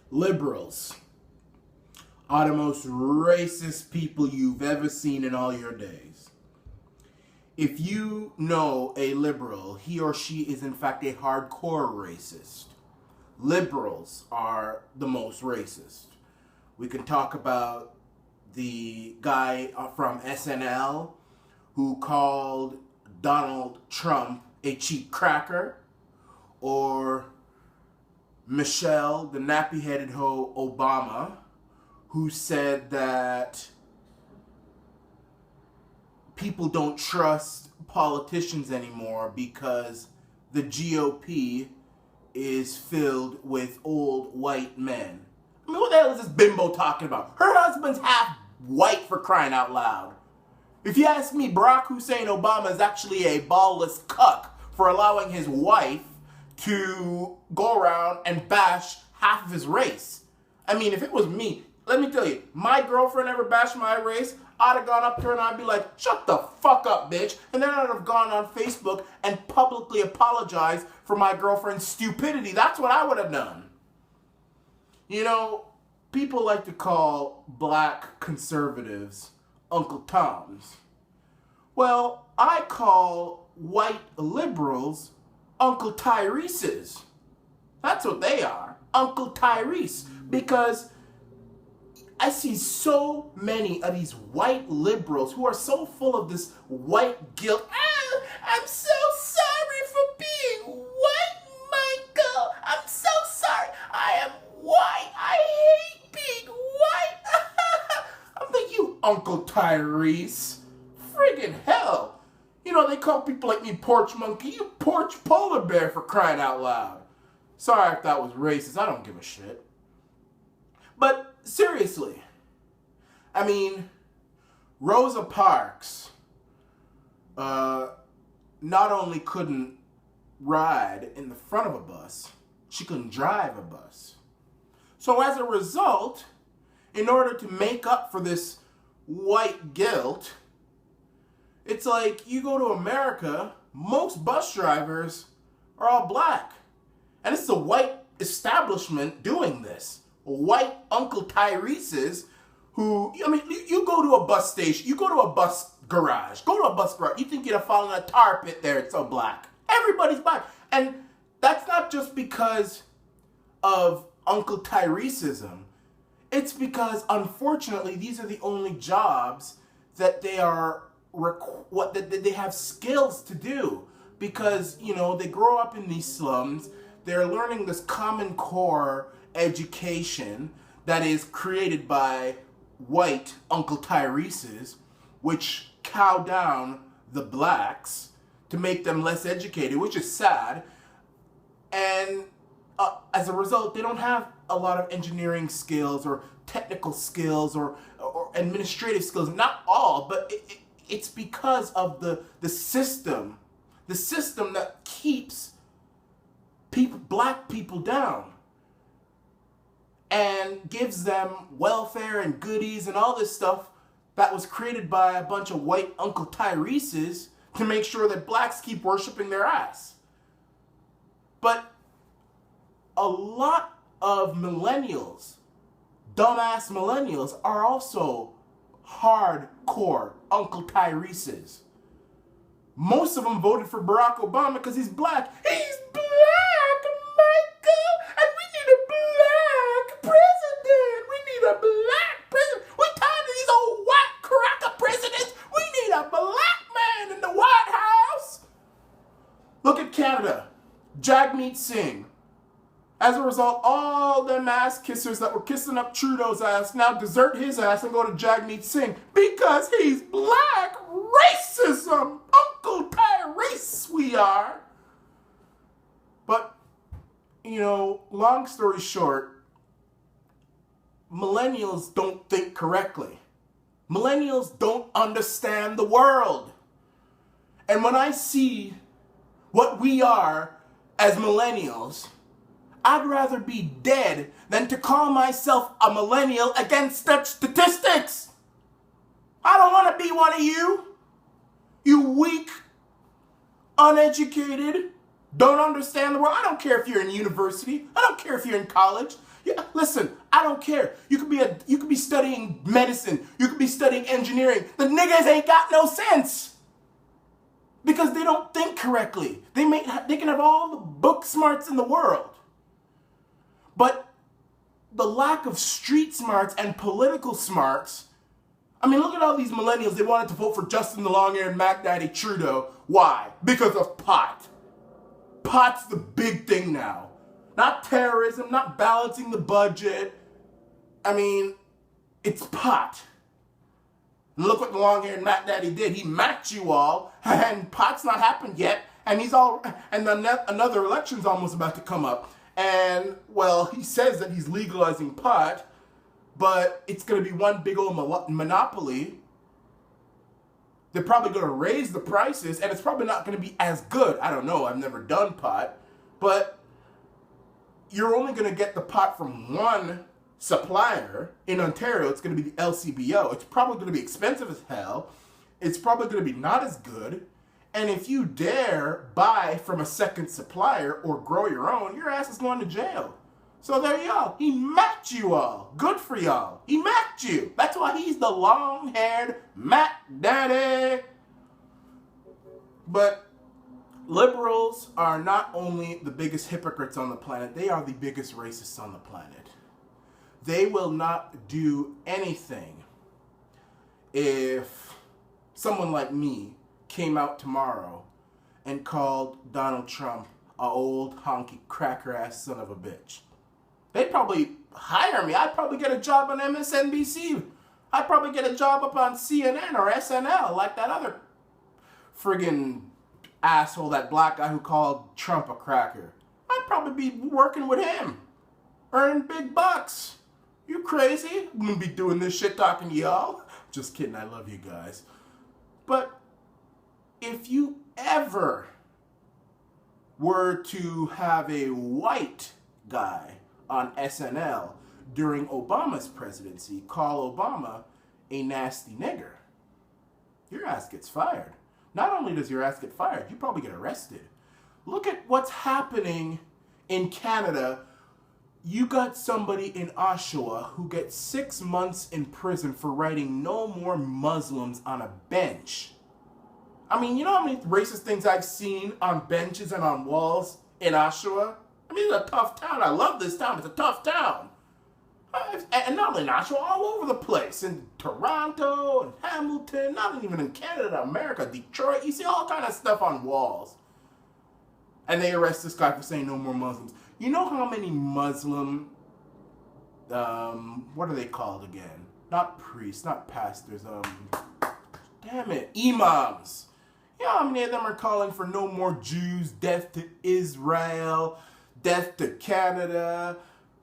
Liberals are the most racist people you've ever seen in all your days. If you know a liberal, he or she is in fact a hardcore racist. Liberals are the most racist. We can talk about the guy from SNL who called Donald Trump a cheap cracker, or Michelle, the nappy-headed hoe Obama, who said that people don't trust politicians anymore because the GOP is filled with old white men. I mean, what the hell is this bimbo talking about? Her husband's half white, for crying out loud. If you ask me, Barack Hussein Obama is actually a ballless cuck for allowing his wife to go around and bash half of his race. I mean, if it was me, let me tell you, my girlfriend ever bashed my race, I'd have gone up to her and I'd be like, shut the fuck up, bitch. And then I'd have gone on Facebook and publicly apologized for my girlfriend's stupidity. That's what I would have done. You know, people like to call black conservatives Uncle Toms. Well, I call white liberals Uncle Tyrese's. That's what they are. Uncle Tyrese. Because I see so many of these white liberals who are so full of this white guilt. I'm so sorry for being white, Michael. I'm so sorry. I am white. I hate being white. I'm like, you Uncle Tyrese. Friggin' hell. You know, they call people like me porch monkey. You porch polar bear, for crying out loud. Sorry if that was racist. I don't give a shit. But seriously, I mean, Rosa Parks not only couldn't ride in the front of a bus, she couldn't drive a bus. So as a result, in order to make up for this white guilt, it's like you go to America, most bus drivers are all black. And it's the white establishment doing this. White Uncle Tyrese's who, I mean, you go to a bus station, you go to a bus garage, you think you'd have fallen in a tar pit there, it's so black. Everybody's black. And that's not just because of Uncle Tyreseism. It's because, unfortunately, these are the only jobs that they are that they have skills to do, because, you know, they grow up in these slums. They're learning this Common Core education that is created by white Uncle Tyrese's, which cow down the blacks to make them less educated, which is sad. And as a result, they don't have a lot of engineering skills or technical skills or administrative skills. Not all, but it's because of the system that keeps black people down and gives them welfare and goodies and all this stuff that was created by a bunch of white Uncle Tyrese's to make sure that blacks keep worshiping their ass. But a lot of millennials, dumbass millennials, are also hardcore Uncle Tyrese's. Most of them voted for Barack Obama because he's black. He's black, Michael! And we need a black president! We need a black president! We're tired of these old white cracker presidents! We need a black man in the White House! Look at Canada. Jagmeet Singh. As a result, all them ass kissers that were kissing up Trudeau's ass now desert his ass and go to Jagmeet Singh because he's black. Racism! Uncle Tyrese we are. But, you know, long story short, millennials don't think correctly. Millennials don't understand the world. And when I see what we are as millennials, I'd rather be dead than to call myself a millennial against such statistics. I don't want to be one of you. You weak, uneducated, don't understand the world. I don't care if you're in university. I don't care if you're in college. Yeah, listen, I don't care. You could be studying medicine. You could be studying engineering. The niggas ain't got no sense. Because they don't think correctly. They can have all the book smarts in the world. But the lack of street smarts and political smarts. I mean, look at all these millennials. They wanted to vote for Justin the long-haired Mac Daddy Trudeau. Why? Because of pot. Pot's the big thing now. Not terrorism, not balancing the budget. I mean, it's pot. Look what the long-haired Mac Daddy did. He macked you all, and pot's not happened yet, and another election's almost about to come up. And, well, he says that he's legalizing pot, but it's going to be one big old monopoly. They're probably going to raise the prices, and it's probably not going to be as good. I don't know. I've never done pot, but you're only going to get the pot from one supplier. In Ontario, it's going to be the LCBO. It's probably going to be expensive as hell. It's probably going to be not as good. And if you dare buy from a second supplier or grow your own, your ass is going to jail. So there you go. He macked you all. Good for y'all. He macked you. That's why he's the long-haired Mac Daddy. But liberals are not only the biggest hypocrites on the planet, they are the biggest racists on the planet. They will not do anything if someone like me came out tomorrow and called Donald Trump a old honky cracker ass son of a bitch. They'd probably hire me. I'd probably get a job on MSNBC. I'd probably get a job up on CNN or SNL like that other friggin' asshole, that black guy who called Trump a cracker. I'd probably be working with him, earning big bucks. You crazy? I'm gonna be doing this shit talking to y'all? Just kidding, I love you guys. But if you ever were to have a white guy on SNL during Obama's presidency call Obama a nasty nigger, your ass gets fired. Not only does your ass get fired, you probably get arrested. Look at what's happening in Canada. You got somebody in Oshawa who gets 6 months in prison for writing "No More Muslims" on a bench. I mean, you know how many racist things I've seen on benches and on walls in Oshawa? I mean, it's a tough town. I love this town. It's a tough town. And not only in Oshawa, all over the place. In Toronto, and Hamilton, not even in Canada, America, Detroit. You see all kind of stuff on walls. And they arrest this guy for saying "No more Muslims." You know how many Muslim, what are they called again? Not priests, not pastors, damn it, imams. You know how many of them are calling for no more Jews, death to Israel, death to Canada,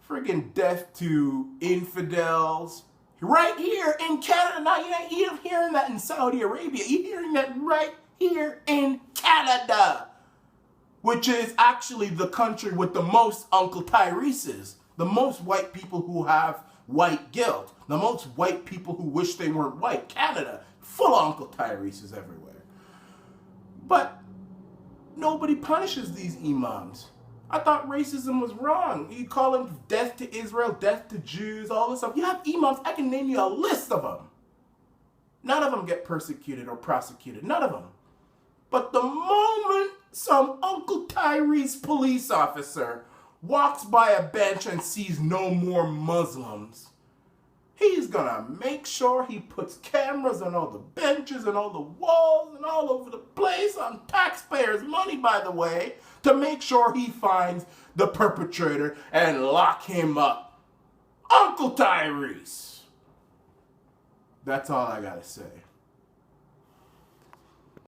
friggin' death to infidels. Right here in Canada. Now, you ain't hearing that in Saudi Arabia. You're hearing that right here in Canada, which is actually the country with the most Uncle Tyreses, the most white people who have white guilt, the most white people who wish they weren't white. Canada, full of Uncle Tyreses everywhere. But nobody punishes these imams. I thought racism was wrong. You call them death to Israel, death to Jews, all this stuff. You have imams, I can name you a list of them. None of them get persecuted or prosecuted. None of them. But the moment some Uncle Tyrese police officer walks by a bench and sees "No more Muslims," he's gonna make sure he puts cameras on all the benches and all the walls and all over the place, on taxpayers' money, by the way, to make sure he finds the perpetrator and lock him up. Uncle Tyrese. That's all I gotta say.